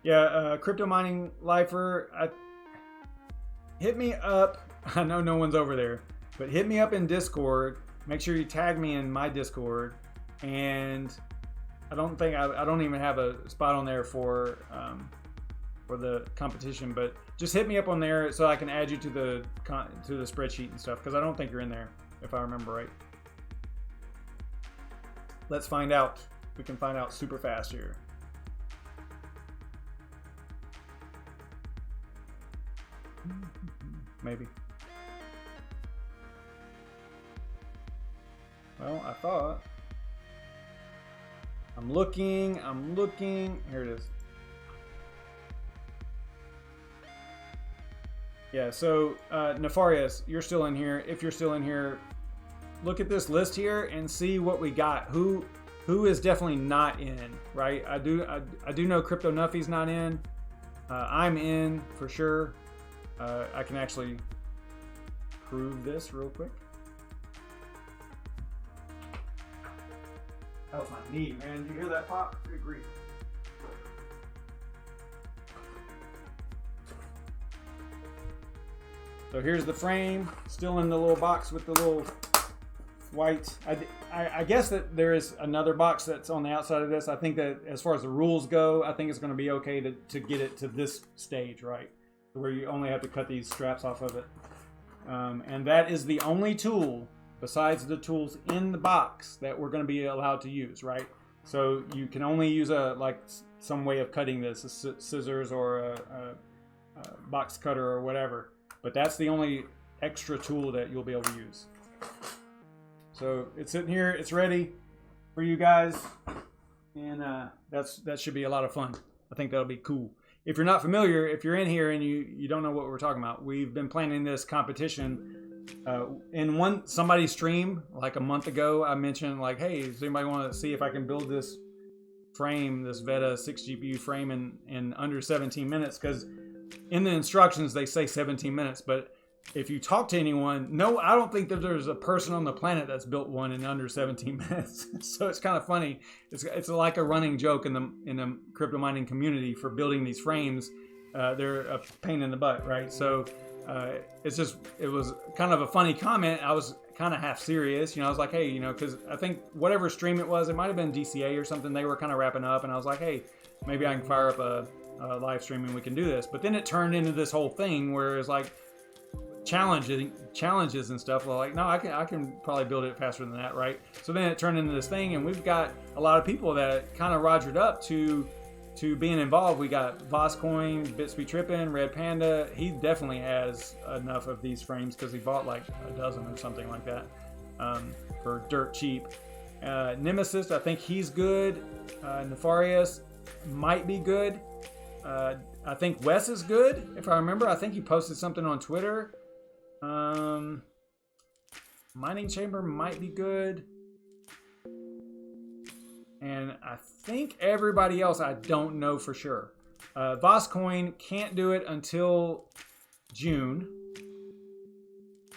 Yeah, crypto mining lifer, hit me up. I know no one's over there, but hit me up in Discord. Make sure you tag me in my Discord. And I don't even have a spot on there for the competition, but just hit me up on there so I can add you to the spreadsheet and stuff, because I don't think you're in there, if I remember right. Let's find out. We can find out super fast here. Maybe. Well, I thought. I'm looking. Here it is. Yeah, so Nefarious, you're still in here. If you're still in here, look at this list here and see what we got. Who is definitely not in, right? I do know Crypto Nuffy's not in. I'm in for sure. I can actually prove this real quick. That was my knee, man. Did you hear that pop? Good grief. So here's the frame, still in the little box with the little white. I guess that there is another box that's on the outside of this. I think that as far as the rules go, I think it's going to be okay to get it to this stage, right? Where you only have to cut these straps off of it. And that is the only tool, besides the tools in the box, that we're going to be allowed to use, right? So you can only use some way of cutting this, scissors or a box cutter or whatever. But that's the only extra tool that you'll be able to use. So it's sitting here, it's ready for you guys, and that should be a lot of fun. I think that'll be cool. If you're not familiar, if you're in here and you don't know what we're talking about, we've been planning this competition. In somebody's stream like a month ago, I mentioned like, hey, does anybody want to see if I can build this frame, this Veta 6 GPU frame in under 17 minutes? Because in the instructions they say 17 minutes, but if you talk to anyone, no, I don't think that there's a person on the planet that's built one in under 17 minutes. So it's kind of funny. It's like a running joke in the crypto mining community for building these frames. They're a pain in the butt, right? So it was kind of a funny comment. I was kind of half serious, I was like, hey, because I think whatever stream it was, it might have been DCA or something. They were kind of wrapping up, and I was like, hey, maybe I can fire up a live stream and we can do this. But then it turned into this whole thing where it's like, challenges and stuff. Well, like, no, I can probably build it faster than that, right? So then it turned into this thing, and we've got a lot of people that kind of rogered up to being involved. We got Voscoin, Bitsby Trippin, Red Panda. He definitely has enough of these frames because he bought like a dozen or something like that for dirt cheap. Nemesis, I think he's good. Nefarious might be good. I think Wes is good, if I remember. I think he posted something on Twitter. Mining Chamber might be good. And I think everybody else I don't know for sure. Voscoin can't do it until June.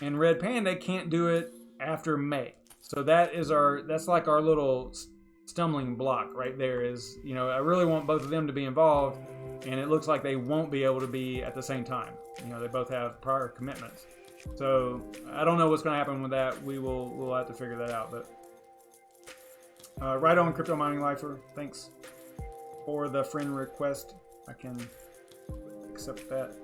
And Red Panda can't do it after May. So that's like our little stumbling block right there is, you know, I really want both of them to be involved, and it looks like they won't be able to be at the same time. You know, they both have prior commitments. So I don't know what's going to happen with that. We'll have to figure that out. But right on, Crypto Mining Lifer. Thanks for the friend request. I can accept that.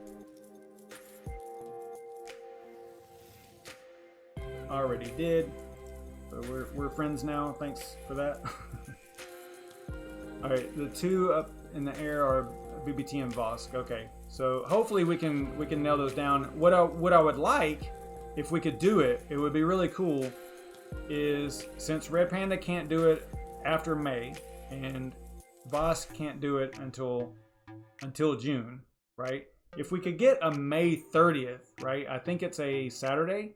Already did. So we're friends now. Thanks for that. All right, the two up in the air are BBT and Vosk. Okay, so hopefully we can nail those down. What I would like, if we could do it, it would be really cool. Is since Red Panda can't do it after May and Vosk can't do it until June, right? If we could get a May 30th, right? I think it's a Saturday.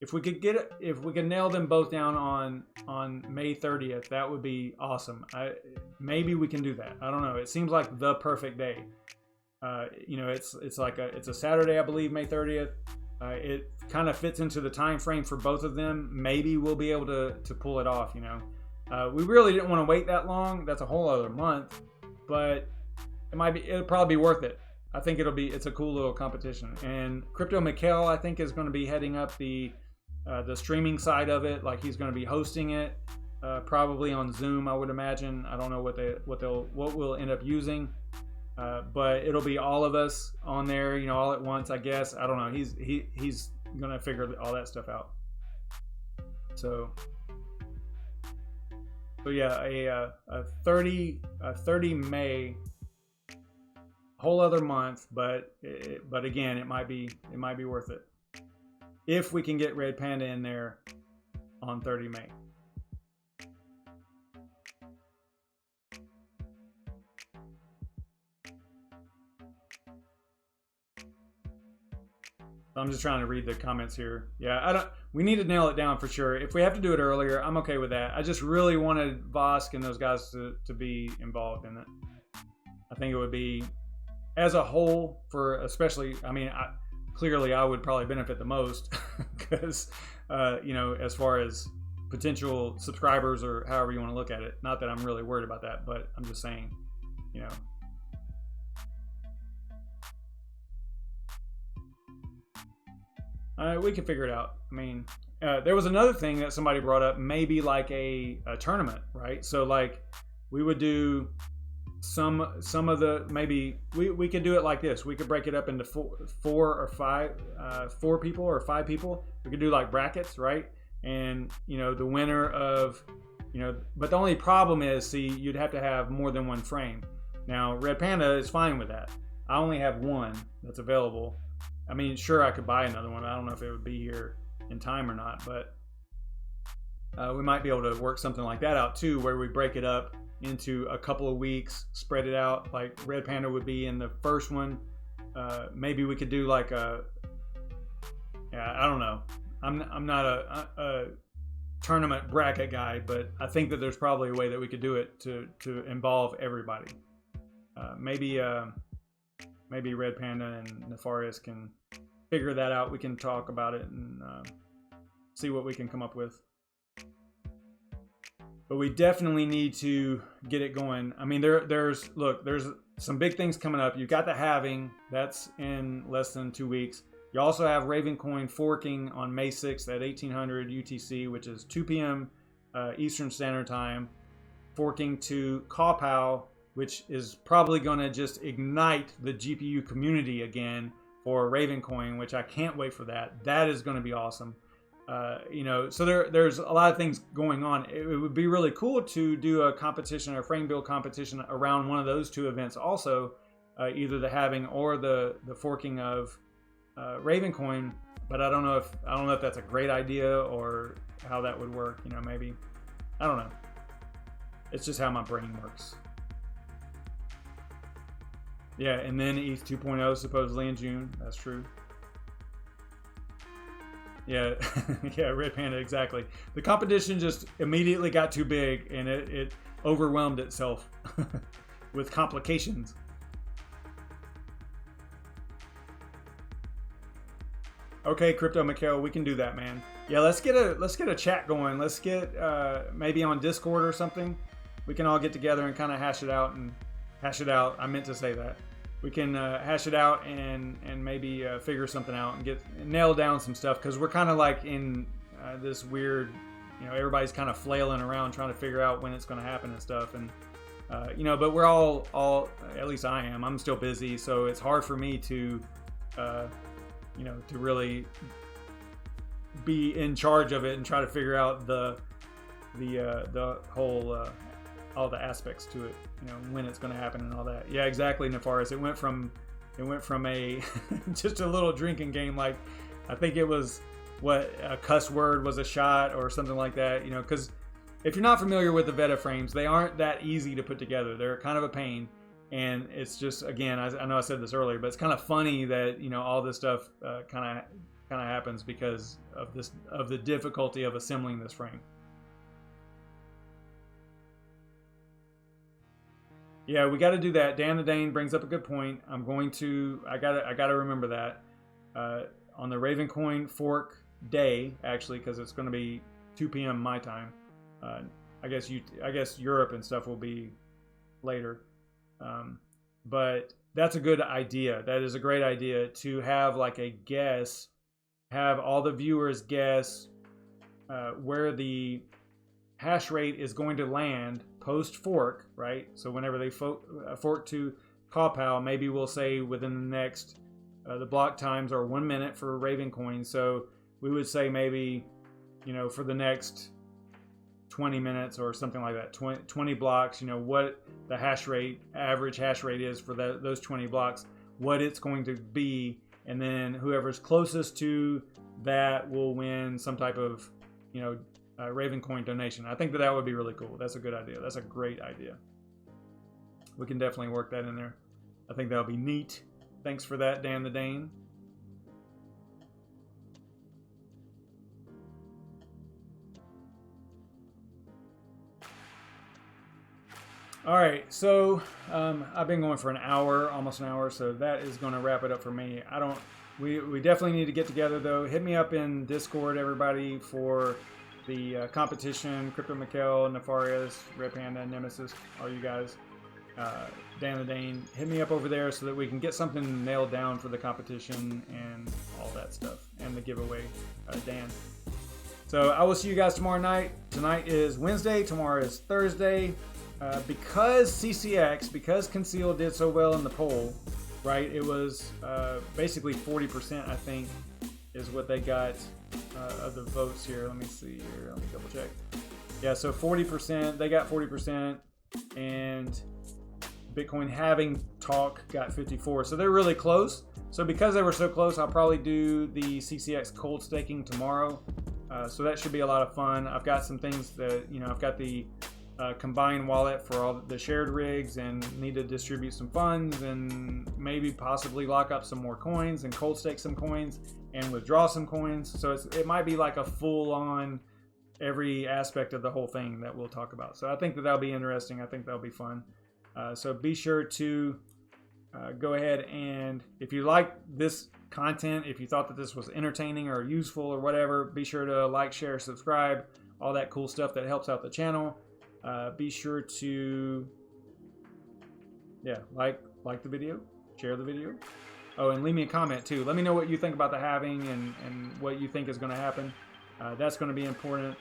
If we could nail them both down on May 30th, that would be awesome. Maybe we can do that. I don't know. It seems like the perfect day. You know, it's a Saturday, I believe, May 30th. It kind of fits into the time frame for both of them. Maybe we'll be able to pull it off. You know, we really didn't want to wait that long. That's a whole other month, but it'll probably be worth it. I think it's a cool little competition. And Crypto Mikhail, I think, is going to be heading up the streaming side of it. Like, he's going to be hosting it, probably on Zoom, I would imagine. I don't know what we'll end up using, but it'll be all of us on there, you know, all at once, I guess. I don't know. He's going to figure all that stuff out. So yeah, a 30 May, whole other month, but again, it might be worth it if we can get Red Panda in there on 30 May. I'm just trying to read the comments here. Yeah, we need to nail it down for sure. If we have to do it earlier, I'm okay with that. I just really wanted Vosk and those guys to be involved in it. I think it would be, as a whole, for especially, I mean, clearly I would probably benefit the most because, you know, as far as potential subscribers or however you want to look at it. Not that I'm really worried about that, but I'm just saying, you know. We can figure it out. I mean, there was another thing that somebody brought up, maybe like a tournament, right? So like we would do some of the, maybe we could do it like this. We could break it up into four people or five people. We could do like brackets, right? And, you know, the winner of, you know, but the only problem is, see, you'd have to have more than one frame. Now, Red Panda is fine with that. I only have one that's available. I mean, sure, I could buy another one. I don't know if it would be here in time or not, but we might be able to work something like that out too, where we break it up into a couple of weeks, spread it out. Like Red Panda would be in the first one. Maybe we could do like I don't know. I'm not a tournament bracket guy, but I think that there's probably a way that we could do it to involve everybody. Maybe Red Panda and Nefarious can figure that out. We can talk about it and see what we can come up with. But we definitely need to get it going. I mean, there's some big things coming up. You've got the halving. That's in less than 2 weeks. You also have Ravencoin forking on May 6th at 1800 UTC, which is 2 p.m. Eastern Standard Time, forking to Kawpow, which is probably going to just ignite the GPU community again for Raven Coin, which I can't wait for that. That is going to be awesome. You know, so there's a lot of things going on. It would be really cool to do a competition, a frame build competition around one of those two events also, either the halving or the forking of Raven Coin. But I don't know if that's a great idea or how that would work. You know, maybe, I don't know. It's just how my brain works. Yeah, and then ETH 2.0 supposedly in June. That's true. Yeah, yeah, Red Panda, exactly. The competition just immediately got too big and it overwhelmed itself with complications. Okay, Crypto Mikhail, we can do that, man. Yeah, let's get a chat going. Let's get maybe on Discord or something. We can all get together and kind of hash it out. I meant to say that. We can hash it out and maybe figure something out and nail down some stuff, because we're kind of like in this weird, you know, everybody's kind of flailing around trying to figure out when it's going to happen and stuff. And you know, but we're all, at least I am. I'm still busy, so it's hard for me to you know, to really be in charge of it and try to figure out the whole all the aspects to it, you know, when it's going to happen and all that. Yeah, exactly, Nefaris. It went from a just a little drinking game, like I think it was what a cuss word was a shot or something like that, you know, because if you're not familiar with the Veta frames, they aren't that easy to put together. They're kind of a pain. And it's just, again, I know I said this earlier, but it's kind of funny that, you know, all this stuff kind of happens because of the difficulty of assembling this frame. Yeah, we got to do that. Dan the Dane brings up a good point. I gotta remember that on the Raven Coin fork day, actually, because it's going to be 2 p.m. my time. I guess Europe and stuff will be later. But that's a good idea. That is a great idea to have like a guess, have all the viewers guess where the hash rate is going to land post fork, right? So whenever they fork to Kawpow, maybe we'll say within the next, the block times are 1 minute for Raven Coin. So we would say maybe, you know, for the next 20 minutes or something like that, 20 blocks, you know, what the average hash rate is for those 20 blocks, what it's going to be, and then whoever's closest to that will win some type of, you know, Raven Coin donation. I think that would be really cool. That's a good idea. That's a great idea. We can definitely work that in there. I think that'll be neat. Thanks for that, Dan the Dane. All right, so I've been going for an hour, almost an hour, so that is going to wrap it up for me. We definitely need to get together, though. Hit me up in Discord, everybody, for the competition. Crypto Mikhail, Nefarious, Red Panda, Nemesis, all you guys. Dan the Dane, hit me up over there so that we can get something nailed down for the competition and all that stuff, and the giveaway, Dan. So I will see you guys tomorrow night. Tonight is Wednesday, tomorrow is Thursday. Because Conceal did so well in the poll, right? It was basically 40%, I think, is what they got of the votes here. Let me see here. Let me double check. Yeah, so 40%. They got 40%, and Bitcoin Halving Talk got 54%. So they're really close. So because they were so close, I'll probably do the CCX cold staking tomorrow. So that should be a lot of fun. I've got some things that, you know, I've got the combined wallet for all the shared rigs and need to distribute some funds and maybe possibly lock up some more coins and cold stake some coins and withdraw some coins. So it might be like a full-on every aspect of the whole thing that we'll talk about. So I think that'll be interesting. I think that'll be fun. So be sure to go ahead, and if you like this content, if you thought that this was entertaining or useful or whatever, be sure to like, share, subscribe, all that cool stuff that helps out the channel. Be sure to like the video, share the video. Oh, and leave me a comment too. Let me know what you think about the halving and what you think is going to happen. That's going to be important.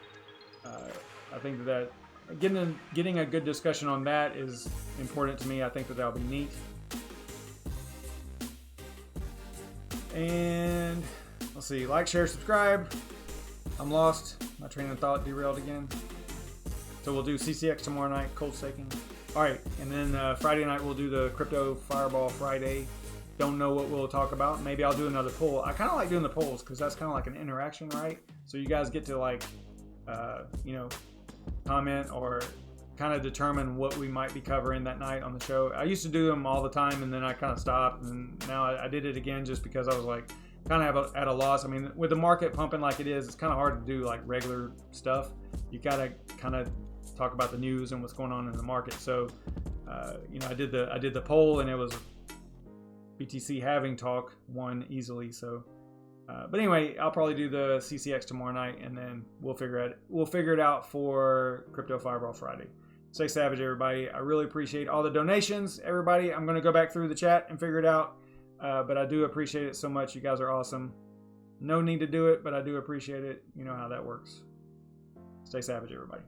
I think that getting a good discussion on that is important to me. I think that'll be neat. And let's see, like, share, subscribe. I'm lost. My train of thought derailed again. So we'll do CCX tomorrow night, cold staking. All right, and then Friday night we'll do the Crypto Fireball Friday. Don't know what we'll talk about. Maybe I'll do another poll. I kind of like doing the polls because that's kind of like an interaction, right? So you guys get to like, you know, comment or kind of determine what we might be covering that night on the show. I used to do them all the time, and then I kind of stopped, and now I did it again just because I was like kind of at a loss. I mean, with the market pumping like it is, it's kind of hard to do like regular stuff. You gotta kind of talk about the news and what's going on in the market. So, you know, I did the poll, and it was BTC Halving talk won easily. So, but anyway, I'll probably do the CCX tomorrow night, and then we'll figure it out for Crypto Fireball Friday. Stay savage, everybody. I really appreciate all the donations, everybody. I'm going to go back through the chat and figure it out, but I do appreciate it so much. You guys are awesome. No need to do it, but I do appreciate it. You know how that works. Stay savage, everybody.